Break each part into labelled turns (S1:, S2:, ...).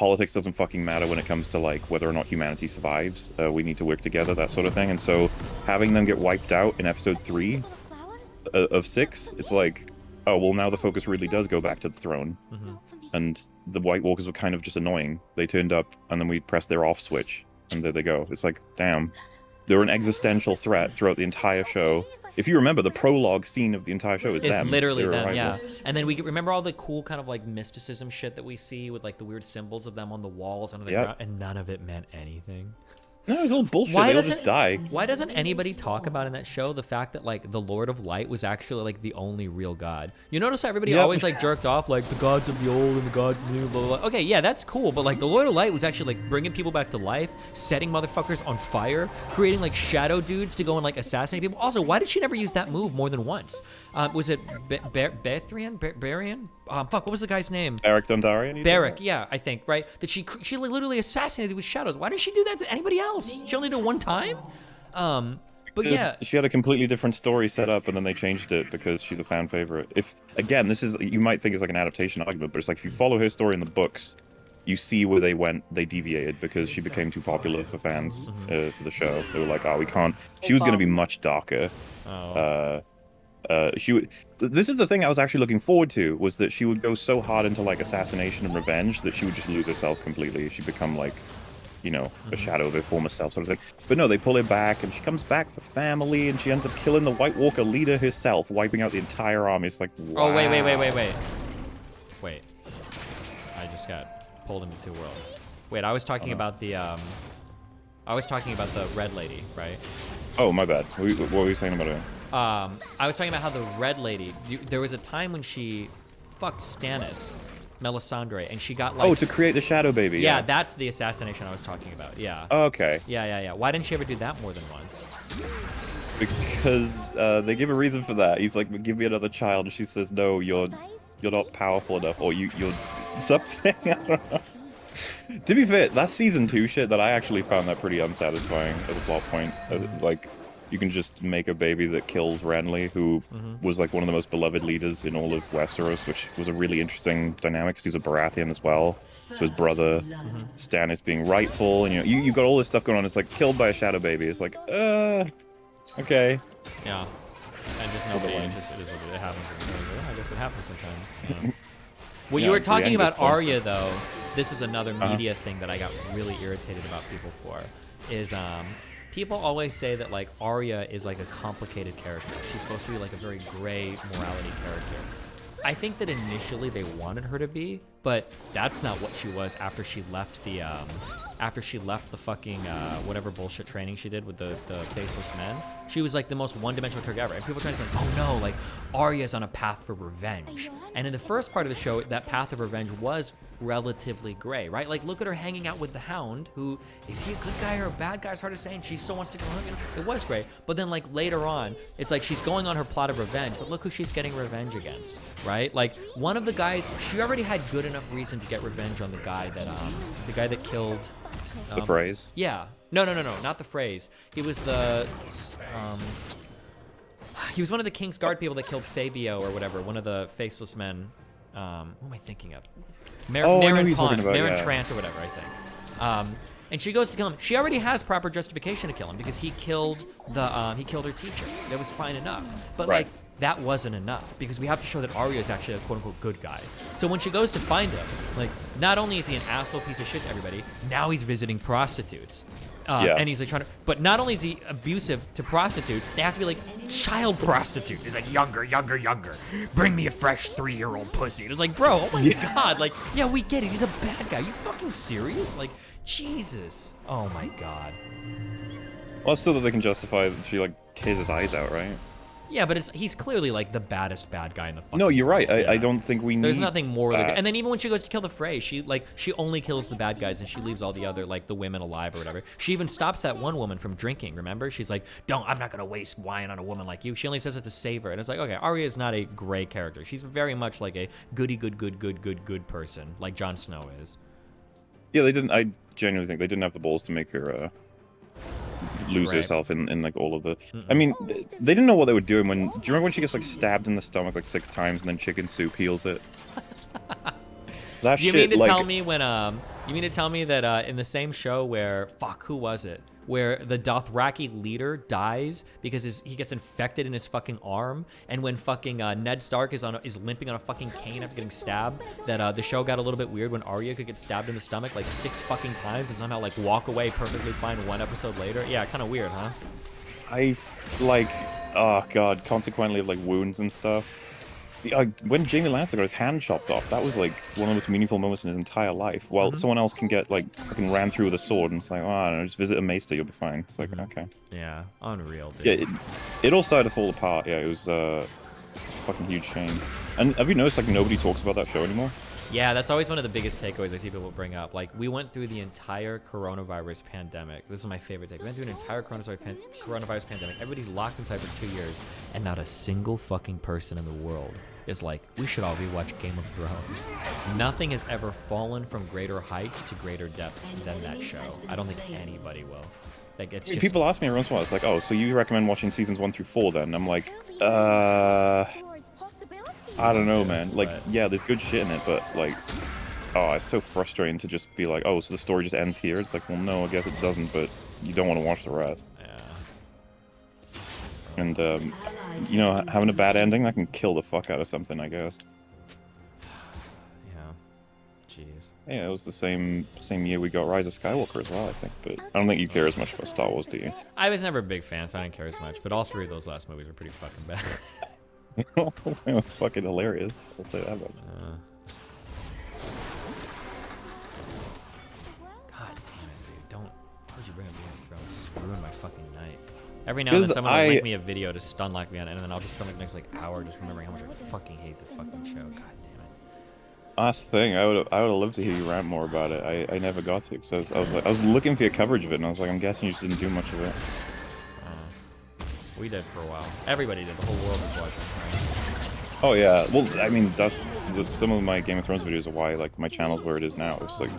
S1: politics doesn't fucking matter when it comes to like whether or not humanity survives. We need to work together, that sort of thing. And so having them get wiped out in episode 3 of 6, it's like, oh well, now the focus really does go back to the throne. And the White Walkers were kind of just annoying. They turned up, and then we pressed their off switch, and there they go. It's like, damn. They're an existential threat throughout the entire show. If you remember, the prologue scene of the entire show is them.
S2: It's literally them,
S1: arrival.
S2: yeah. And then we remember all the cool kind of like mysticism shit that we see with like the weird symbols of them on the walls under the ground, and none of it meant anything.
S1: No, it was all bullshit. They all just die.
S2: Why doesn't anybody talk about in that show the fact that like the Lord of Light was actually like the only real god? You notice how everybody always like jerked off like the gods of the old and the gods of the new, blah, blah, blah. Okay, yeah, that's cool, but like the Lord of Light was actually like bringing people back to life, setting motherfuckers on fire, creating like shadow dudes to go and like assassinate people. Also, why did she never use that move more than once? Was it Barian? Fuck, what was the guy's name?
S1: Beric Dondarrion?
S2: Beric, yeah, I think, right? That she literally assassinated with shadows. Why didn't she do that to anybody else? She only did it one time? But yeah.
S1: She had a completely different story set up, and then they changed it because she's a fan favorite. If, again, this is, you might think it's like an adaptation argument, but it's like if you follow her story in the books, you see where they deviated because she became too popular for fans for the show. They were like, oh, we can't. She was going to be much darker. This is the thing I was actually looking forward to, was that she would go so hard into like assassination and revenge that she would just lose herself completely. She'd become like, you know, a shadow of her former self sort of thing. But no, they pull her back, and she comes back for family, and she ends up killing the White Walker leader herself, wiping out the entire army. It's like, wow.
S2: Oh, wait. Wait. I just got pulled into two worlds. Wait, I was talking about the red lady, right?
S1: Oh, my bad. What were you saying about her?
S2: I was talking about how the red lady, there was a time when she fucked Stannis, Melisandre, and she got like...
S1: Oh, to create the shadow baby.
S2: Yeah, that's the assassination I was talking about, yeah.
S1: Oh, okay.
S2: Yeah. Why didn't she ever do that more than once?
S1: Because they give a reason for that. He's like, give me another child, and she says, no, you're not powerful enough, or you're something. I don't know. To be fair, that's season 2 shit that I actually found that pretty unsatisfying as a plot point. Like, you can just make a baby that kills Renly, who was like one of the most beloved leaders in all of Westeros, which was a really interesting dynamic because he's a Baratheon as well. So his brother Stannis being rightful, and you got all this stuff going on. It's like killed by a shadow baby. It's like, okay.
S2: Yeah, and just nobody. It happens. I guess it happens sometimes. Yeah. When you were talking about Arya, though, this is another media thing that I got really irritated about people for. Is people always say that like Arya is like a complicated character. She's supposed to be like a very gray morality character. I think that initially they wanted her to be, but that's not what she was after she left the fucking whatever bullshit training she did with the faceless men. She was like the most one-dimensional character ever, and people trying to say, oh no, like Arya's on a path for revenge. And in the first part of the show, that path of revenge was relatively gray, right? Like, look at her hanging out with the Hound, who, is he a good guy or a bad guy? It's hard to say, and she still wants to go home. It was great. But then, like, later on, it's like she's going on her plot of revenge, but look who she's getting revenge against, right? Like, one of the guys, she already had good enough reason to get revenge on the guy that killed...
S1: the phrase?
S2: Yeah. No, not the phrase. He was the... he was one of the King's Guard people that killed Fabio or whatever, one of the faceless men. Who am I thinking of? Meryn Trant or whatever, I think. And she goes to kill him. She already has proper justification to kill him because he killed her teacher. That was fine enough. But like that wasn't enough because we have to show that Arya is actually a quote-unquote good guy. So when she goes to find him, like not only is he an asshole piece of shit to everybody, now he's visiting prostitutes. And he's like trying to, but not only is he abusive to prostitutes, they have to be like child prostitutes. He's like younger. Bring me a fresh 3-year-old pussy. It was like, bro, oh my god, like, yeah, we get it. He's a bad guy. You fucking serious? Like, Jesus. Oh my god.
S1: Well, it's so that they can justify that she like tears his eyes out, right?
S2: Yeah, but he's clearly like the baddest bad guy in the fucking
S1: No, you're right.
S2: world.
S1: I don't think we need
S2: There's nothing more
S1: that.
S2: and then even when she goes to kill the Frey, she only kills the bad guys and she leaves all the other like the women alive or whatever. She even stops that one woman from drinking, remember? She's like, I'm not gonna waste wine on a woman like you. She only says it to save her. And it's like, okay, Arya is not a gray character. She's very much like a goody good person, like Jon Snow is.
S1: Yeah, I genuinely think they didn't have the balls to make her lose herself in like all of the... I mean, they didn't know what they were doing when... Do you remember when she gets like stabbed in the stomach like 6 times and then chicken soup heals it?
S2: You mean to tell me when You mean to tell me that in the same show where, fuck, who was it? Where the Dothraki leader dies because he gets infected in his fucking arm, and when fucking Ned Stark is limping on a fucking cane after getting stabbed, that the show got a little bit weird when Arya could get stabbed in the stomach like 6 fucking times and somehow like walk away perfectly fine 1 episode later. Yeah, kind of weird, huh?
S1: I like, oh god, consequently of like wounds and stuff. When Jamie Lannister got his hand chopped off, that was like one of the most meaningful moments in his entire life. While someone else can get like fucking ran through with a sword, and it's like, oh, I don't know, just visit a maester, you'll be fine. It's like, okay.
S2: Yeah, unreal, dude.
S1: Yeah, it all started to fall apart. Yeah, it was a fucking huge shame. And have you noticed like nobody talks about that show anymore?
S2: Yeah, that's always one of the biggest takeaways I see people bring up. Like, we went through the entire coronavirus pandemic. This is my favorite take. We went through an entire coronavirus pandemic. Everybody's locked inside for 2 years, and not a single fucking person in the world is like, we should all rewatch Game of Thrones. Nothing has ever fallen from greater heights to greater depths than that show. I don't think anybody will. Like, it's just...
S1: People ask me every once in a while, it's like, oh, so you recommend watching seasons 1 through 4 then? And I'm like, I don't know, man. Like, yeah, there's good shit in it, but like, oh, it's so frustrating to just be like, oh, so the story just ends here. It's like, well, no, I guess it doesn't, but you don't want to watch the rest.
S2: Yeah.
S1: And, you know, having a bad ending, that can kill the fuck out of something, I guess.
S2: Yeah. Jeez.
S1: Yeah, it was the same year we got Rise of Skywalker as well, I think. But I don't think you care as much about Star Wars, do you?
S2: I was never a big fan, so I didn't care as much. But all 3 of those last movies were pretty fucking bad.
S1: They were fucking hilarious. I'll say that about it.
S2: God damn it, dude. Don't... Why would you bring up Game of Thrones? Just ruin my fucking night. Every now and then someone will link me a video to stun lock me on it, and then I'll just spend like the next like hour just remembering how much I fucking hate the fucking show. God damn it.
S1: Last thing, I would have loved to hear you rant more about it. I never got to, because I was looking for your coverage of it, and I was like, I'm guessing you just didn't do much of it.
S2: We did for a while. Everybody did. The whole world was watching. Right?
S1: Oh yeah. Well, I mean, that's some of my Game of Thrones videos are why like my channel's where it is now. It's like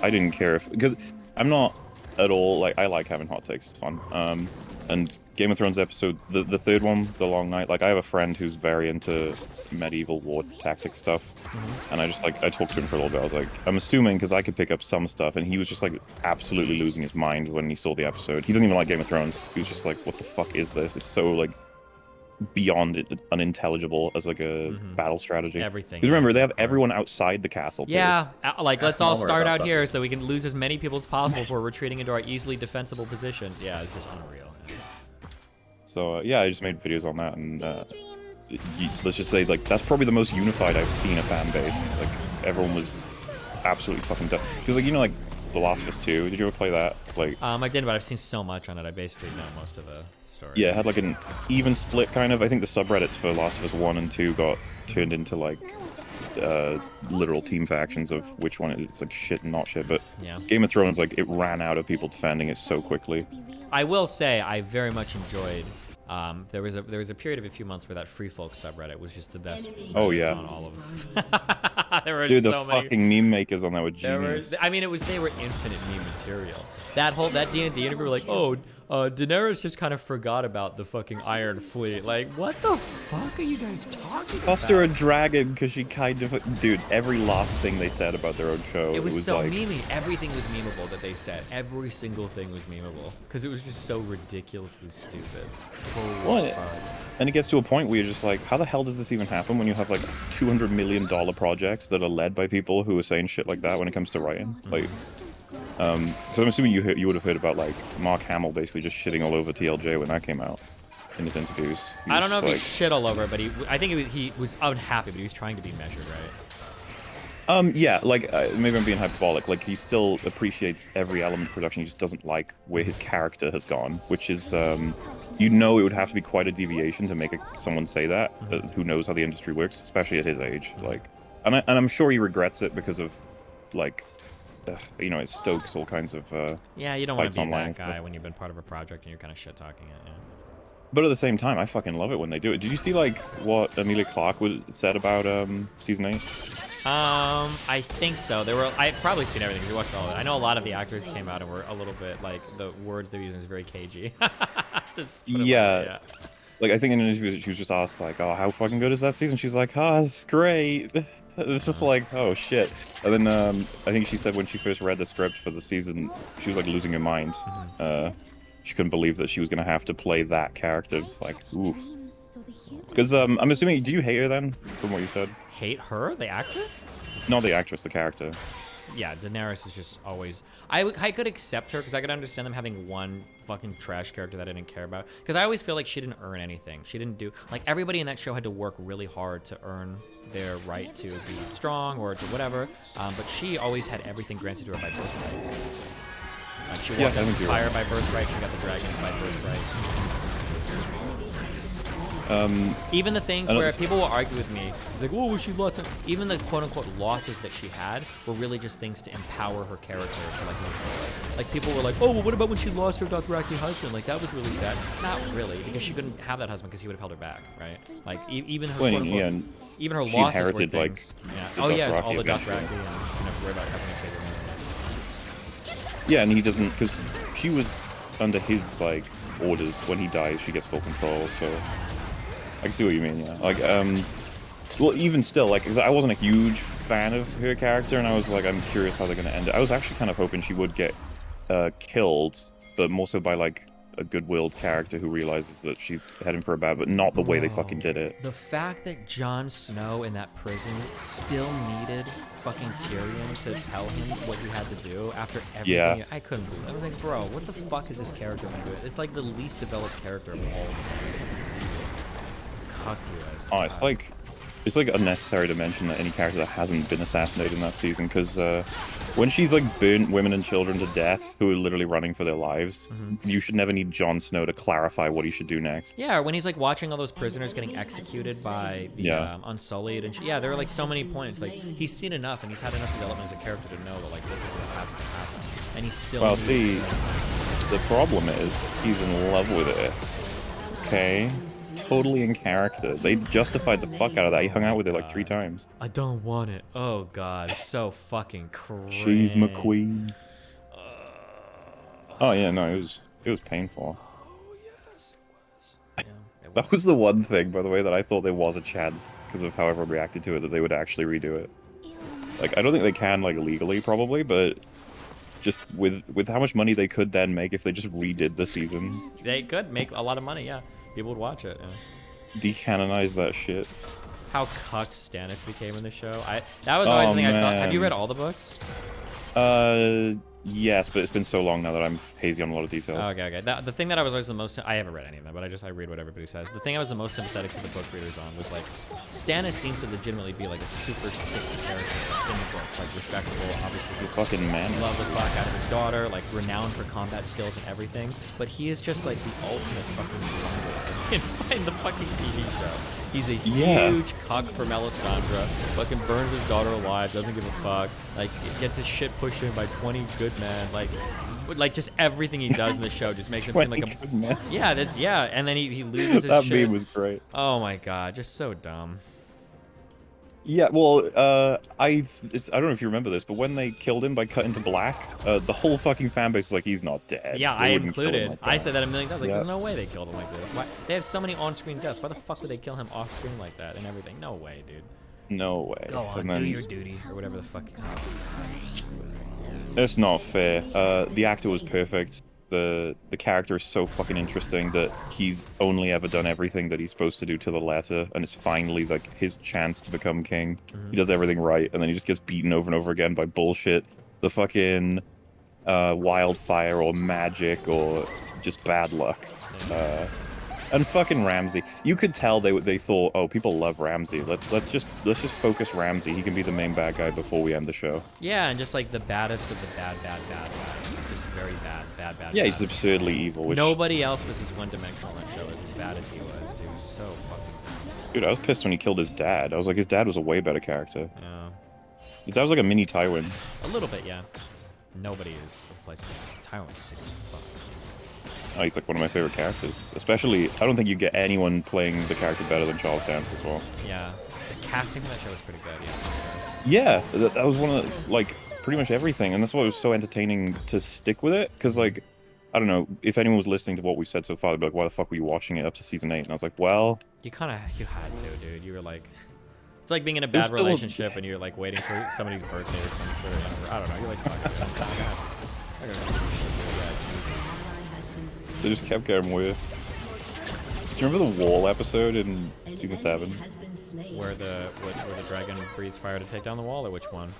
S1: I didn't care if, because I'm not at all like, I like having hot takes. It's fun. And Game of Thrones episode, the third one, The Long Night. Like I have a friend who's very into medieval war tactics stuff, and I talked to him for a little bit. I was like, I'm assuming because I could pick up some stuff, and he was just like absolutely losing his mind when he saw the episode. He doesn't even like Game of Thrones. He was just like, what the fuck is this? It's so like beyond unintelligible as like a battle strategy.
S2: Everything.
S1: Because remember, they have everyone outside the castle too.
S2: Yeah, like let's all start out here so we can lose as many people as possible before retreating into our easily defensible positions. Yeah, it's just unreal.
S1: So yeah, I just made videos on that, and let's just say like that's probably the most unified I've seen a fan base. Like everyone was absolutely fucking done. Because like, you know, like The Last of Us 2, did you ever play that? Like
S2: I didn't, but I've seen so much on it. I basically know most of the story.
S1: Yeah, it had like an even split kind of. I think the subreddits for Last of Us 1 and 2 got turned into like literal team factions of which one it's like shit and not shit. But
S2: yeah.
S1: Game of Thrones, like it ran out of people defending it so quickly.
S2: I will say I very much enjoyed. There was a period of a few months where that Free Folk subreddit was just the best.
S1: Oh yeah.
S2: On all of them. There were
S1: Dude,
S2: so
S1: the
S2: many.
S1: fucking meme makers on that were genius.
S2: I mean, they were infinite meme material. That D&D interview, were like, oh, Daenerys just kind of forgot about the fucking Iron Fleet. Like, what the fuck are you guys talking about?
S1: Lost her a dragon because she kind of... Dude, every last thing they said about their own show,
S2: it was so
S1: like...
S2: memey. Everything was memeable that they said. Every single thing was memeable. Because it was just so ridiculously stupid.
S1: What? And it gets to a point where you're just like, how the hell does this even happen when you have like $200 million projects that are led by people who are saying shit like that when it comes to writing? Like... so I'm assuming you would have heard about like Mark Hamill basically just shitting all over TLJ when that came out in his interviews.
S2: I don't know if he shit all over, but I think he was unhappy, but he was trying to be measured, right?
S1: Yeah, like maybe I'm being hyperbolic. Like he still appreciates every element of production. He just doesn't like where his character has gone, which is, you know, it would have to be quite a deviation to make someone say that. Who knows how the industry works, especially at his age. Like, and I'm sure he regrets it because of, like. You know, it stokes all kinds of
S2: yeah, you don't want to be that guy
S1: stuff.
S2: when you've been part of a project and you're kind of shit talking it. Yeah.
S1: But at the same time, I fucking love it when they do it. Did you see like what Emilia Clarke said about season 8?
S2: I think so. I've probably seen everything. We watched all of it. I know a lot of the actors came out and were a little bit like the words they're using is very cagey.
S1: Yeah. Like I think in an interview she was just asked like, "Oh, how fucking good is that season?" She's like, "Oh, it's great." It's just like, oh shit. And then I think she said when she first read the script for the season, she was like losing her mind. She couldn't believe that she was gonna have to play that character. It's like, ooh. Because I'm assuming, do you hate her then, from what you said?
S2: Hate her, the actor?
S1: Not the actress, the character.
S2: Yeah, Daenerys is just always... I could accept her because I could understand them having one fucking trash character that I didn't care about. Because I always feel like she didn't earn anything. She didn't do... Like, everybody in that show had to work really hard to earn their right to be strong or to whatever. But she always had everything granted to her by birthright, basically. Like, she walked out with fire by birthright, she got the dragons by birthright. Even the things where people will argue with me, it's like, oh, she lost it. Even the quote-unquote losses that she had were really just things to empower her character to like move forward. Like people were like, oh, well, what about when she lost her Dothraki husband? Like that was really sad. Not really, because she couldn't have that husband because he would have held her back, right? Like even her quote-unquote, even her losses were things.
S1: Like,
S2: yeah. Oh yeah, all the Dothraki, and you never worry about having a kid or anything.
S1: Yeah, and he doesn't, because she was under his like orders. When he dies, she gets full control. So. I can see what you mean, yeah. Like, well, even still, like, 'cause I wasn't a huge fan of her character, and I was like, I'm curious how they're gonna end it. I was actually kind of hoping she would get killed, but more so by, like, a good-willed character who realizes that she's heading for a bad, but not the way they fucking did it.
S2: The fact that Jon Snow in that prison still needed fucking Tyrion to tell him what he had to do after everything.
S1: Yeah.
S2: I couldn't believe it. I was like, bro, what the fuck is this character gonna do? It's like the least developed character of all.
S1: Oh, it's like unnecessary to mention that any character that hasn't been assassinated in that season, because when she's like burnt women and children to death who are literally running for their lives, you should never need Jon Snow to clarify what he should do next.
S2: Yeah, or when he's like watching all those prisoners getting executed by the Unsullied, and yeah, there are like so many points. Like he's seen enough and he's had enough development as a character to know that like this is what has to happen, and he's still.
S1: Well, see, the problem is he's in love with it. Okay. Totally in character. They justified the fuck out of that. He hung out with her like 3 times.
S2: I don't want it. Oh god, so fucking cringe.
S1: She's my queen. Oh yeah, no, it was painful.
S2: Oh yes, it was. Yeah, it was.
S1: That was the one thing, by the way, that I thought there was a chance because of how everyone reacted to it that they would actually redo it. Like I don't think they can like legally probably, but just with how much money they could then make if they just redid the season.
S2: They could make a lot of money, yeah. People would watch it. Yeah.
S1: Decanonize that shit.
S2: How cucked Stannis became in the show. That was always the thing I thought. Have you read all the books?
S1: Yes, but it's been so long now that I'm hazy on a lot of details.
S2: Okay. The thing that I was always the most... I haven't read any of them, but I read what everybody says. The thing I was the most sympathetic to the book readers on was, like, Stannis seemed to legitimately be, like, a super sick character in the books. Like, respectable, obviously. He's
S1: fucking man.
S2: Love the fuck out of his daughter, like, renowned for combat skills and everything. But he is just, like, the ultimate fucking blunder. You can find the fucking TV show. He's a huge cuck for Melisandre. Fucking burns his daughter alive. Doesn't give a fuck. Like gets his shit pushed in by 20 good men. Like just everything he does in the show just makes him seem like a
S1: good men.
S2: Yeah. And then he loses his
S1: that
S2: shit.
S1: That meme was great.
S2: Oh my god, just so dumb.
S1: Yeah, well, I don't know if you remember this, but when they killed him by cutting to black, the whole fucking fan base was like, he's not dead.
S2: Yeah, I included. Like I said that a million times. Like,
S1: yeah.
S2: There's no way they killed him like this. Why? They have so many on-screen deaths. Why the fuck would they kill him off-screen like that and everything? No way, dude.
S1: No way.
S2: Go on, do your duty, or whatever the fuck.
S1: It's not fair. The actor was perfect. The character is so fucking interesting that he's only ever done everything that he's supposed to do to the letter, and it's finally like his chance to become king. He does everything right, and then he just gets beaten over and over again by bullshit. The fucking wildfire or magic or just bad luck. And fucking Ramsay. You could tell they thought, oh, people love Ramsay. Let's just focus Ramsay. He can be the main bad guy before we end the show.
S2: Yeah, and just like the baddest of the bad guys. Just very bad.
S1: Yeah, he's absurdly evil. Which...
S2: Nobody else was as one-dimensional on that show as bad as he was, dude. He was so fucking...
S1: Dude, I was pissed when he killed his dad. I was like, his dad was a way better character.
S2: Yeah.
S1: His dad was like a mini Tywin.
S2: A little bit, yeah. Nobody is replacement. Tywin's 6'5".
S1: Oh, he's like one of my favorite characters. Especially, I don't think you get anyone playing the character better than Charles Dance as well.
S2: Yeah. The casting for that show was pretty good,
S1: yeah. Yeah, that was one of the, like, pretty much everything, and that's why it was so entertaining to stick with it, because, like, I don't know, if anyone was listening to what we've said so far, they'd be like, why the fuck were you watching it up to season 8? And I was like, well...
S2: You had to, dude. You were like... It's like being in a bad relationship and you're like waiting for somebody's birthday or something. I don't know. You're like,
S1: They just kept getting weird. Do you remember the wall episode in season 7?
S2: Where the dragon breathes fire to take down the wall, or which one?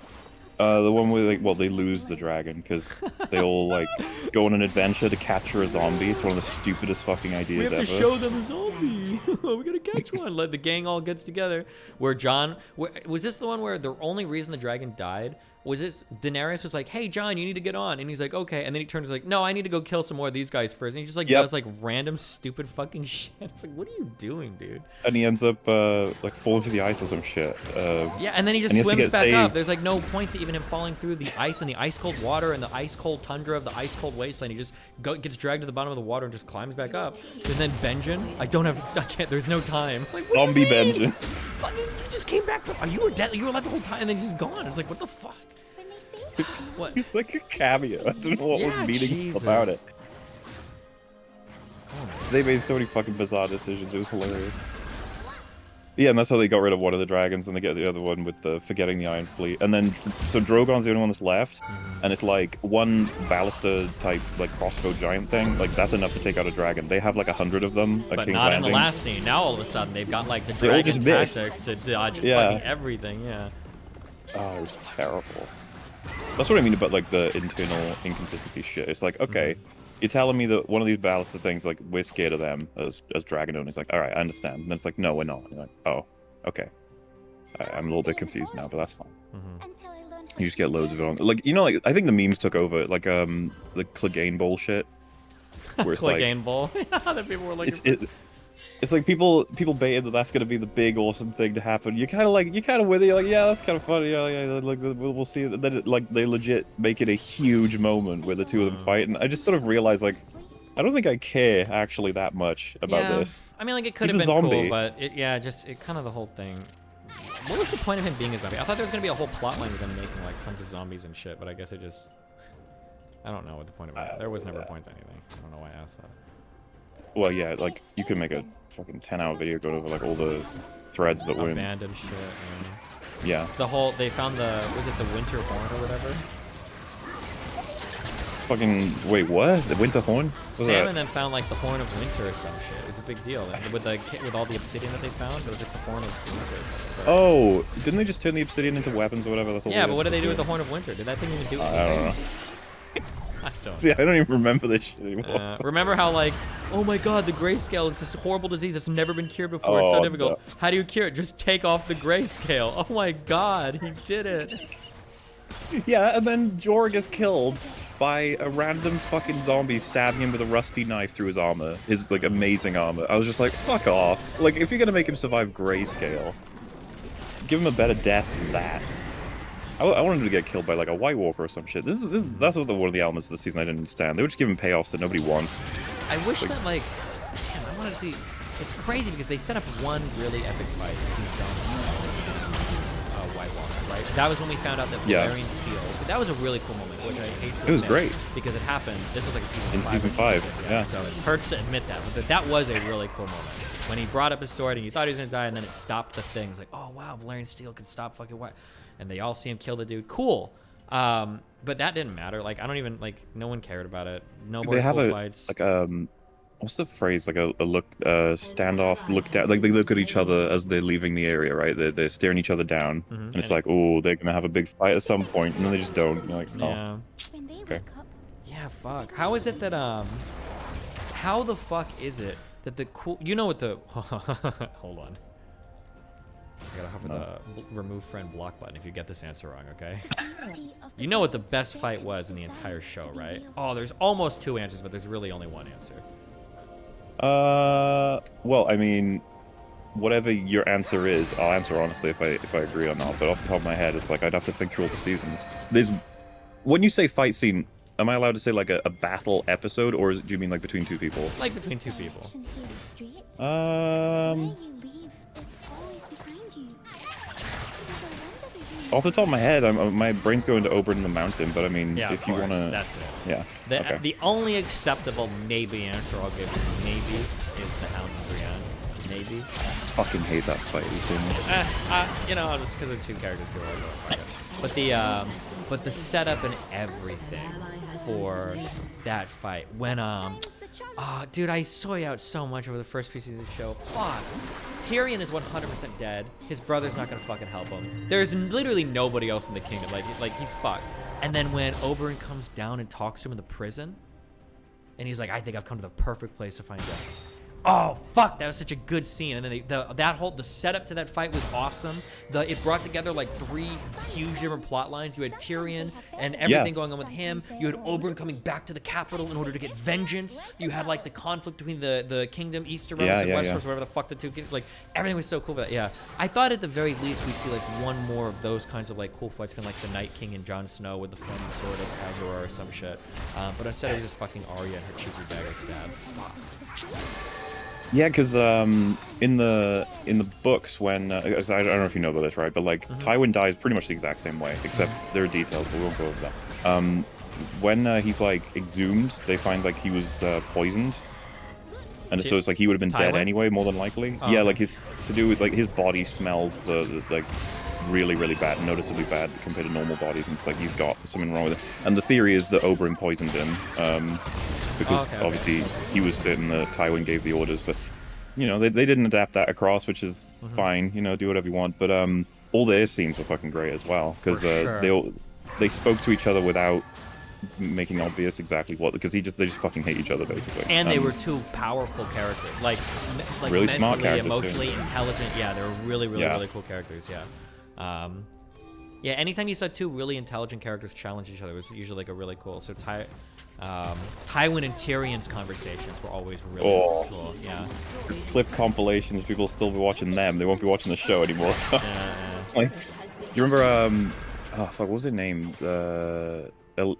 S1: The one where they lose the dragon because they all like go on an adventure to capture a zombie. It's one of the stupidest fucking ideas ever.
S2: We have to show them a zombie. We gotta catch one. Let the gang all gets together. Where John, was this the one where the only reason the dragon died was this? Daenerys was like, "Hey John, you need to get on," and he's like, "Okay," and then he turns like, "No, I need to go kill some more of these guys first." And he just like does like random stupid fucking shit. It's like, what are you doing, dude?
S1: And he ends up like falling through the ice or some shit.
S2: Yeah, and then he just swims back up. There's like no point to even him falling through the ice and the ice cold water and the ice cold tundra of the ice cold wasteland. He just gets dragged to the bottom of the water and just climbs back up. And then Benjen, I can't. There's no time. Like,
S1: zombie Benjen.
S2: Fucking, you just came back from. You were dead. You were alive the whole time, and then he's just gone. It's like, what the fuck? What?
S1: He's like a cameo. I don't know what was meaningful about it. They made so many fucking bizarre decisions. It was hilarious. Yeah, and that's how they got rid of one of the dragons, and they get the other one with the forgetting the Iron Fleet. And then, so Drogon's the only one that's left, and it's like one ballista type, like crossbow giant thing. Like that's enough to take out a dragon. They have like 100 of them.
S2: But
S1: King's
S2: not
S1: Landing.
S2: In the last scene. Now all of a sudden they've got like the dragon tactics to dodge fucking everything. Yeah.
S1: Oh, it was terrible. That's what I mean about like the internal inconsistency shit. It's like, okay, you're telling me that one of these ballista things, like we're scared of them as dragon owners. Like, all right, I understand. And then it's like, no, we're not. And you're like, oh, okay. I'm a little bit confused now, but that's fine. You just get loads of it on. Like, you know, like I think the memes took over, like the Clegane bullshit. Where it's
S2: Clegane
S1: like,
S2: Bowl. That people were like.
S1: It's like people baited that that's gonna be the big awesome thing to happen. You're kind of with it. You're like, yeah, that's kind of funny. Yeah, like we'll see. And then they legit make it a huge moment where the two of them fight, and I just sort of realized like, I don't think I care actually that much about this.
S2: I mean, like it could have been cool, but it kind of the whole thing. What was the point of him being a zombie? I thought there was gonna be a whole plot line with him making like tons of zombies and shit, but I guess it just. I don't know what the point of it. There was never a point to anything. I don't know why I asked that.
S1: Well, yeah, like you could make a fucking 10-hour video going over like all the threads that were
S2: abandoned shit.
S1: Yeah.
S2: The whole they found was it the winter horn or whatever?
S1: Fucking wait, what? The winter horn?
S2: Salmon then found like the horn of winter or some shit. It was a big deal with all the obsidian that they found. It was like the horn of winter. Or something.
S1: Oh, didn't they just turn the obsidian into weapons or whatever? That's all
S2: but what did they do with the horn of winter? Did that thing even do anything?
S1: I don't know.
S2: I don't.
S1: See, I don't even remember this shit anymore.
S2: Remember how like, oh my god, the grayscale, it's this horrible disease that's never been cured before. It's so difficult. No. How do you cure it? Just take off the grayscale. Oh my god, he did it.
S1: Yeah, and then Jorah gets killed by a random fucking zombie stabbing him with a rusty knife through his armor. His like amazing armor. I was just like, fuck off. Like, if you're gonna make him survive grayscale, give him a better death than that. I wanted him to get killed by like a White Walker or some shit. That's one of the elements of the season I didn't understand. They were just giving payoffs that nobody wants.
S2: I wish that like, damn, I wanted to see. It's crazy because they set up one really epic fight between Jon Snow and White Walker, right? That was when we found out that Valerian Steel. That was a really cool moment, which I hate to admit.
S1: It was great
S2: because it happened. This was like
S1: in season 5. Yeah.
S2: So it hurts to admit that, but that was a really cool moment when he brought up his sword and you thought he was gonna die, and then it stopped the thing. It's like, oh wow, Valerian Steel could stop fucking White. And they all see him kill the dude. Cool. But that didn't matter. Like, I don't even, like, no one cared about it. No more cool fights.
S1: Like, what's the phrase? Like a look, standoff, look down. Like, they look at each other as they're leaving the area, right? They're staring each other down. And it's like, oh, they're going to have a big fight at some point. And then they just don't. You're like, oh.
S2: Yeah.
S1: Okay.
S2: Yeah, fuck. How is it that, how the fuck is it that the cool, you know what the, hold on. I gotta hover the remove friend block button if you get this answer wrong, okay? You know what the best fight was in the entire show, right? Oh, there's almost 2 answers, but there's really only 1 answer.
S1: Well, I mean, whatever your answer is, I'll answer honestly if I agree or not. But off the top of my head, it's like I'd have to think through all the seasons. When you say fight scene, am I allowed to say like a battle episode, or do you mean like between 2 people?
S2: Like between 2 people.
S1: Off the top of my head, my brain's going to Oberyn the Mountain, but I mean, if you want to...
S2: That's it.
S1: Yeah.
S2: The only acceptable maybe answer I'll give you maybe is the Hound of Brienne. maybe.
S1: Fucking hate that fight.
S2: You know, just because of two characters who are like, but the setup and everything for that fight when dude, I soy out so much over the first piece of the show. Fuck. Tyrion is 100% dead. His brother's not gonna fucking help him. There's literally nobody else in the kingdom. Like he's fucked. And then when Oberyn comes down and talks to him in the prison, and he's like, I think I've come to the perfect place to find justice. Oh fuck, that was such a good scene. And then the setup to that fight was awesome. It brought together like 3 huge different plot lines. You had Tyrion and everything going on with him. You had Oberyn coming back to the capital in order to get vengeance. You had like the conflict between the kingdom, Easteros and Westeros, whatever the fuck the two kingdoms. Like everything was so cool for that. Yeah, I thought at the very least we'd see like one more of those kinds of like cool fights, kind of like the Night King and Jon Snow with the flaming sword of Azor or some shit. But instead it was just fucking Arya and her cheeky dagger stab. Fuck.
S1: Yeah, because in the books, when I don't know if you know about this, right? But like Tywin dies pretty much the exact same way, except there are details, but we won't go over that. When he's like exhumed, they find like he was poisoned, and so it's like he would have been dead anyway, more than likely. Yeah, like his to do with like his body smells the like really, really bad, noticeably bad compared to normal bodies, and it's like he's got something wrong with it. And the theory is that Oberyn poisoned him, because obviously he was certain that Tywin gave the orders, but you know, they didn't adapt that across, which is fine, you know, do whatever you want. But all their scenes were fucking great as well, because they spoke to each other without making obvious exactly what, because they just fucking hate each other basically.
S2: And they were 2 powerful characters, like
S1: really
S2: mentally,
S1: smart characters,
S2: emotionally intelligent. Yeah, they were really cool characters. Yeah. Yeah, anytime you saw 2 really intelligent characters challenge each other, it was usually like a really cool. So Tywin and Tyrion's conversations were always really cool. Yeah.
S1: Just clip compilations, people will still be watching them. They won't be watching the show anymore. Like, do you remember? Oh fuck, what was her name? Elena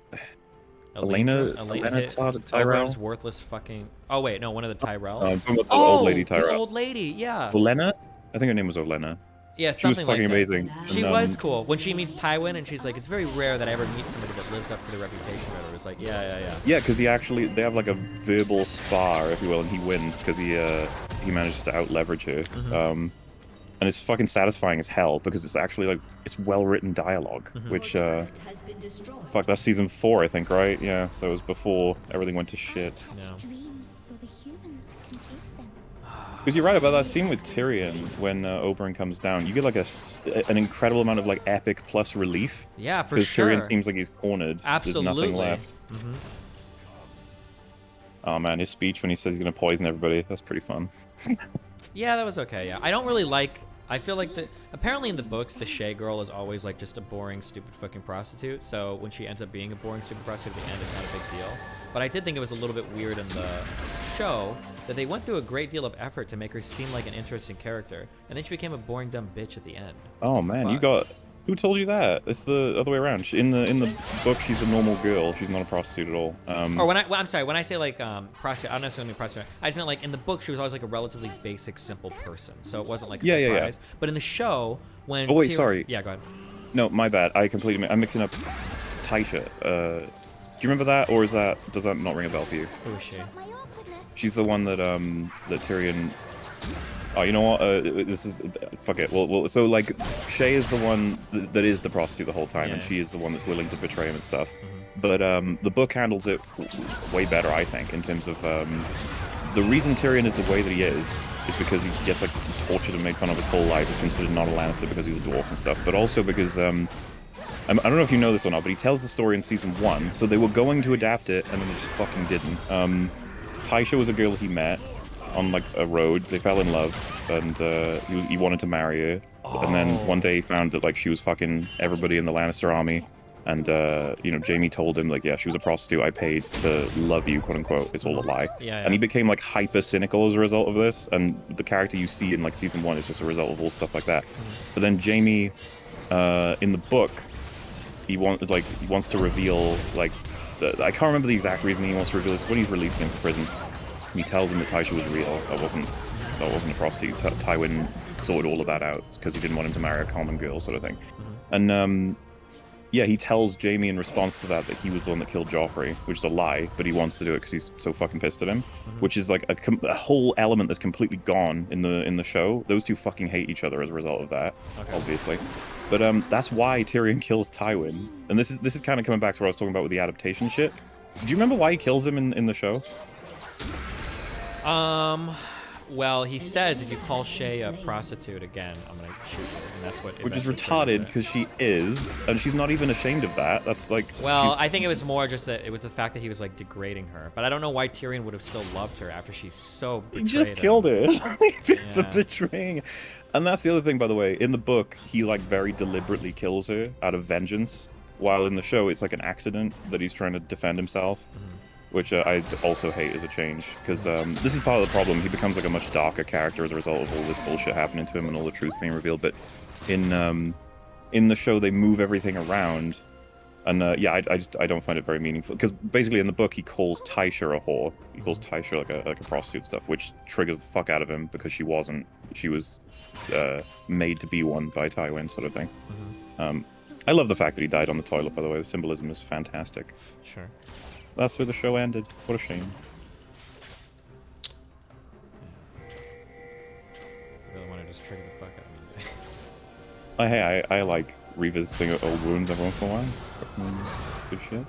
S1: Tyrell.
S2: Oberyn's worthless fucking. Oh wait, no, one of the Tyrells.
S1: I'm talking about the old lady Tyrell.
S2: The old lady, yeah.
S1: Olenna? I think her name was Olenna.
S2: Yeah,
S1: she was
S2: something
S1: fucking
S2: like
S1: amazing.
S2: She was cool. When she meets Tywin and she's like, it's very rare that I ever meet somebody that lives up to the reputation. Or it was like, yeah.
S1: Yeah, because they have like a verbal spar, if you will, and he wins because he manages to out leverage her. And it's fucking satisfying as hell because it's actually like it's well written dialogue, which fuck, that's season 4, I think, right? Yeah, so it was before everything went to shit.
S2: Yeah.
S1: Because you're right about that scene with Tyrion when Oberyn comes down. You get like an incredible amount of like epic plus relief.
S2: Yeah, for sure.
S1: Because Tyrion seems like he's cornered.
S2: Absolutely.
S1: There's nothing left. Oh man, his speech when he says he's gonna poison everybody, that's pretty fun.
S2: Yeah, that was okay. Yeah, I don't really like. I feel like apparently in the books, the Shay girl is always like just a boring, stupid fucking prostitute. So when she ends up being a boring, stupid prostitute at the end, it's not a big deal. But I did think it was a little bit weird in the show that they went through a great deal of effort to make her seem like an interesting character, and then she became a boring, dumb bitch at the end.
S1: Oh man, fuck. You got. Who told you that? It's the other way around. In the book, she's a normal girl. She's not a prostitute at all.
S2: Or I'm sorry, when I say like prostitute, I don't necessarily mean prostitute. I just meant like in the book, she was always like a relatively basic, simple person. So it wasn't like a surprise. Yeah. But in the show, when
S1: oh wait, sorry.
S2: Yeah, go ahead.
S1: No, my bad. I'm mixing up Tysha. Do you remember that, or does that not ring a bell for you?
S2: Who is she?
S1: She's the one that Tyrion. Oh, you know what? This is fuck it. Well, so like, Shay is the one that is the prostitute the whole time, and she is the one that's willing to betray him and stuff. But the book handles it way better, I think, in terms of the reason Tyrion is the way that he is because he gets like tortured and made fun of his whole life. He's considered not a Lannister because he's a dwarf and stuff, but also because I don't know if you know this or not, but he tells the story in season 1. So they were going to adapt it, and then they just fucking didn't. Tysha was a girl he met on like a road. They fell in love, and he wanted to marry her. And then one day he found that like she was fucking everybody in the Lannister army, and you know, Jaime told him like, yeah, she was a prostitute I paid to love you, quote unquote. It's all a lie. And he became like hyper cynical as a result of this, and the character you see in like season 1 is just a result of all stuff like that. But then Jaime in the book, he wants to reveal like I can't remember the exact reason he wants to reveal this. When he's releasing him from prison, he tells him that Tysha was real. That wasn't a prostitute. Tywin sorted all of that out because he didn't want him to marry a common girl, sort of thing. And yeah, he tells Jamie in response to that he was the one that killed Joffrey, which is a lie, but he wants to do it because he's so fucking pissed at him. Which is like a whole element that's completely gone in the show. Those two fucking hate each other as a result of that, obviously. But that's why Tyrion kills Tywin, and this is kind of coming back to what I was talking about with the adaptation shit. Do you remember why he kills him in the show?
S2: Well, he says if you call Shay a prostitute again, I'm gonna shoot you, and that's what.
S1: Which is retarded because she is, and she's not even ashamed of that. That's like.
S2: Well, I think it was more just that it was the fact that he was like degrading her, but I don't know why Tyrion would have still loved her after she's so betrayed
S1: He just killed her for betraying. And that's the other thing, by the way. In the book, he like very deliberately kills her out of vengeance, while in the show it's like an accident that he's trying to defend himself. Which I also hate as a change, because this is part of the problem. He becomes like a much darker character as a result of all this bullshit happening to him and all the truth being revealed. But in the show, they move everything around, and yeah, I don't find it very meaningful. Because basically in the book, he calls Tysha a whore. He calls Tysha like a prostitute stuff, which triggers the fuck out of him because she wasn't. She was made to be one by Tywin, sort of thing. I love the fact that he died on the toilet. By the way, the symbolism is fantastic.
S2: Sure.
S1: That's where the show ended. What a shame.
S2: I really want to just trigger the fuck out of me.
S1: Hey, I like revisiting old wounds every once in a while. It's fucking good shit.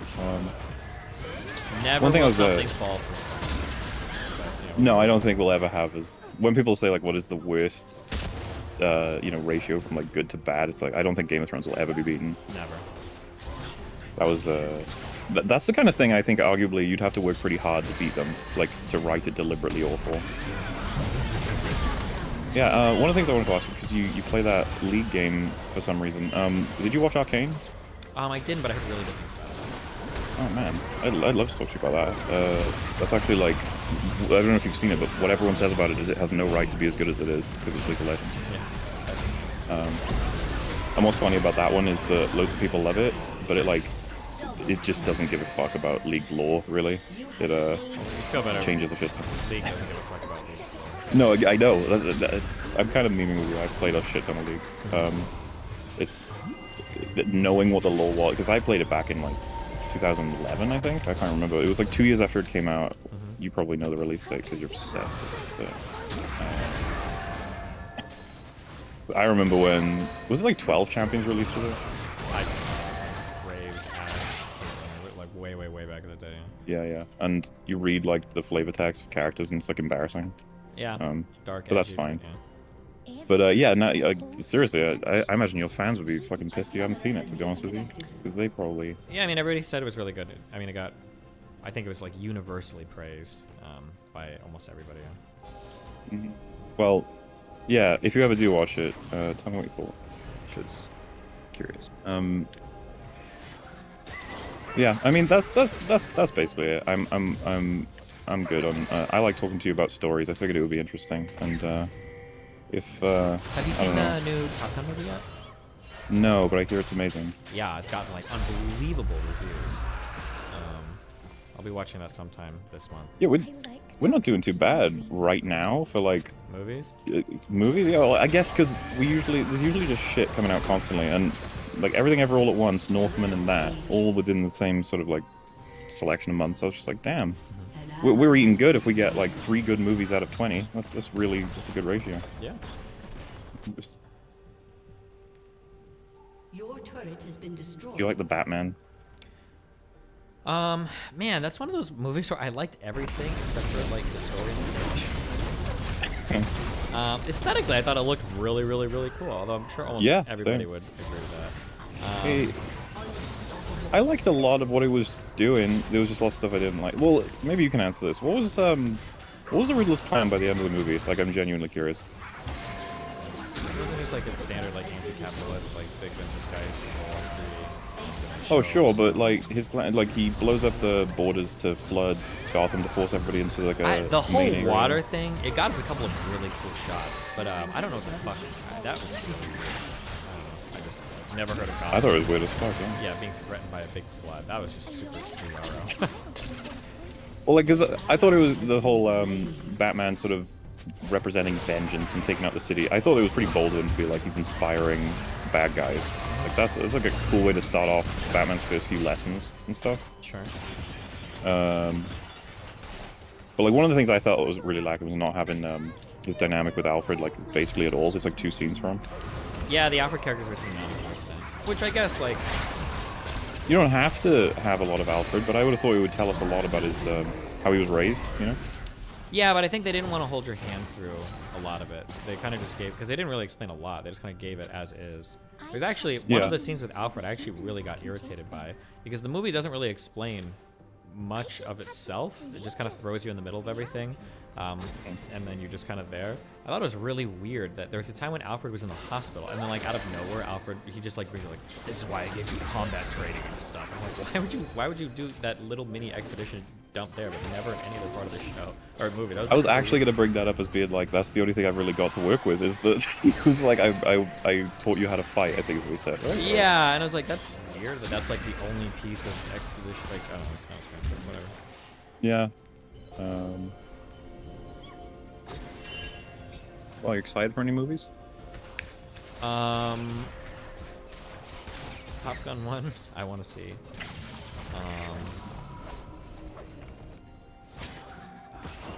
S2: Never
S1: one thing
S2: will
S1: I was,
S2: something fall from something. But,
S1: no, I don't think we'll ever have is when people say like what is the worst ratio from like good to bad, it's like I don't think Game of Thrones will ever be beaten.
S2: Never.
S1: That was that's the kind of thing I think arguably you'd have to work pretty hard to beat them, like to write it deliberately awful. Yeah, one of the things I wanted to ask you, because you play that League game for some reason. Did you watch Arcane?
S2: I didn't, but I heard really good things about it.
S1: Oh man, I'd love to talk to you about that. That's actually like, I don't know if you've seen it, but what everyone says about it is it has no right to be as good as it is because it's League of Legends.
S2: Yeah.
S1: And what's funny about that one is that loads of people love it, but it just doesn't give a fuck about League's lore, really. It changes a shit.
S2: League doesn't give a fuck about League.
S1: No, I know. I'm kind of memeing with you. I've played a shit ton of League. It's knowing what the lore was, because I played it back in like 2011, I think. I can't remember. It was like 2 years after it came out. You probably know the release date because you're obsessed with it. But, I remember when was it like 12 champions released with it?
S2: Way back in the day.
S1: Yeah. And you read like the flavor text for characters, and it's like embarrassing.
S2: Yeah. Dark.
S1: But that's fine.
S2: Yeah.
S1: But yeah, no, seriously, I imagine your fans would be fucking pissed you haven't seen it, to be honest with you, because they probably.
S2: Yeah, I mean, everybody said it was really good. I mean, I think it was like universally praised by almost everybody.
S1: Well, yeah, if you ever do watch it, tell me what you thought. Because curious. Yeah, I mean that's basically it. I'm good on. I like talking to you about stories. I figured it would be interesting, and if
S2: have you seen the new Top Gun movie yet?
S1: No, but I hear it's amazing.
S2: Yeah, it's gotten like unbelievable reviews. I'll be watching that sometime this month.
S1: Yeah, we're not doing too bad right now for like
S2: movies.
S1: Movies, yeah. Well, I guess because there's usually just shit coming out constantly, and like Everything Ever All at Once, Northman, and that all within the same sort of like selection of months. I was just like, damn, we're eating good if we get like 3 good movies out of 20. That's a good ratio.
S2: Yeah.
S3: Your turret has been destroyed.
S1: You like the Batman?
S2: Man, that's one of those movies where I liked everything except for like the story. Aesthetically, I thought it looked really, really, really cool. Although I'm sure almost everybody would agree with that.
S1: I liked a lot of what it was doing. There was just a lot of stuff I didn't like. Well, maybe you can answer this. What was the Riddler's plan by the end of the movie? Like, I'm genuinely curious.
S2: It wasn't just like a standard like anti-capitalist like big business guys.
S1: Oh sure, but like his plan, like he blows up the borders to flood Gotham to force everybody into like
S2: the whole
S1: main
S2: water
S1: area.
S2: thing. It got us a couple of really cool shots, but I don't know what the fuck that was. Really weird. I just never heard of Gotham.
S1: I thought it was weird as fuck.
S2: Yeah, being threatened by a big flood. That was just super bizarro.
S1: Well, like, cause I thought it was the whole Batman sort of representing vengeance and taking out the city. I thought it was pretty bold of him to be like he's inspiring bad guys. Like that's like a cool way to start off Batman's first few lessons and stuff.
S2: Sure.
S1: But like one of the things I thought was really lacking was not having his dynamic with Alfred like basically at all. There's like 2 scenes from him.
S2: Yeah, the Alfred characters were seen non-existent, which I guess like
S1: you don't have to have a lot of Alfred, but I would have thought it would tell us a lot about his how he was raised, you know?
S2: Yeah, but I think they didn't want to hold your hand through a lot of it. They kind of just gave, because they didn't really explain a lot. They just kind of gave it as is. There's actually one of the scenes with Alfred I actually really got irritated by, because the movie doesn't really explain much of itself. It just kind of throws you in the middle of everything, and then you're just kind of there. I thought it was really weird that there was a time when Alfred was in the hospital, and then like out of nowhere, Alfred, he just like brings it like, this is why I gave you combat training and stuff. I'm like, why would you do that little mini expedition dump there, but never in any other part of the show or movie?
S1: I was actually gonna bring that up as being like, that's the only thing I've really got to work with, is that he was like, I taught you how to fight, I think is what he said, right?
S2: Yeah, and I was like, that's weird that that's like the only piece of exposition. Like, I don't know, it's kind of strange, but whatever.
S1: Yeah. Well, are you excited for any movies?
S2: Top Gun 1, I want to see.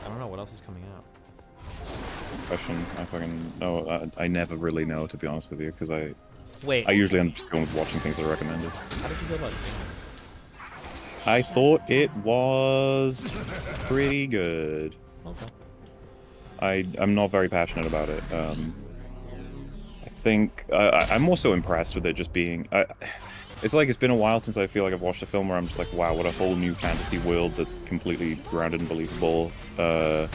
S2: I don't know what else is coming out.
S1: Question. I fucking no. I never really know, to be honest with you, because I usually end up just going with watching things that are recommended.
S2: How did you feel about it?
S1: I thought it was pretty good.
S2: Okay.
S1: I'm not very passionate about it. I think I'm also impressed with it just being. It's like it's been a while since I feel like I've watched a film where I'm just like, wow, what a whole new fantasy world that's completely grounded and believable. But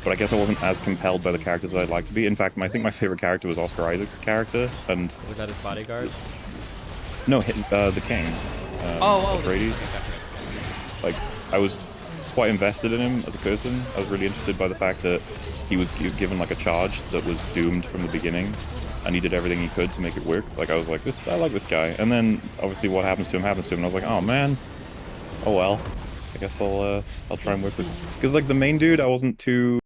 S1: I guess I wasn't as compelled by the characters that I'd like to be. In fact, I think my favorite character was Oscar Isaac's character, and
S2: was that his bodyguard?
S1: No, the King. Atreides. Like, I was quite invested in him as a person. I was really interested by the fact that he was given like a charge that was doomed from the beginning, and he did everything he could to make it work. Like, I was like, I like this guy. And then obviously what happens to him, and I was like, oh man, oh well. I guess I'll try and work with, because like the main dude, I wasn't too